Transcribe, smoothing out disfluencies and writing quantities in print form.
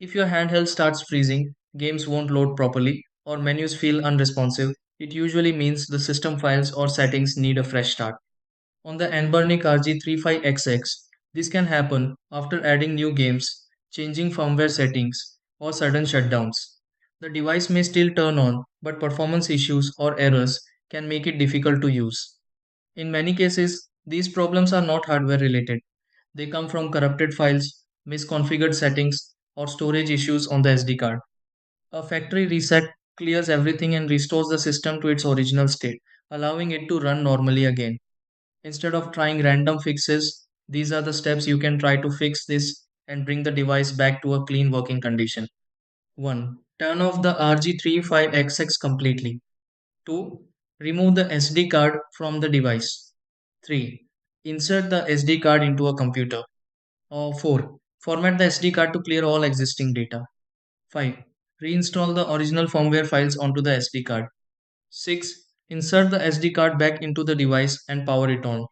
If your handheld starts freezing, games won't load properly, or menus feel unresponsive, it usually means the system files or settings need a fresh start. On the Anbernic RG35XX, this can happen after adding new games, changing firmware settings, or sudden shutdowns. The device may still turn on, but performance issues or errors can make it difficult to use. In many cases, these problems are not hardware related. They come from corrupted files, misconfigured settings, or storage issues on the SD card. A factory reset clears everything and restores the system to its original state, allowing it to run normally again. Instead of trying random fixes, these are the steps you can try to fix this and bring the device back to a clean working condition. 1. Turn off the RG35XX completely. 2. Remove the SD card from the device. 3. Insert the SD card into a computer. Or 4. Format the SD card to clear all existing data. 5. Reinstall the original firmware files onto the SD card. 6. Insert the SD card back into the device and power it on.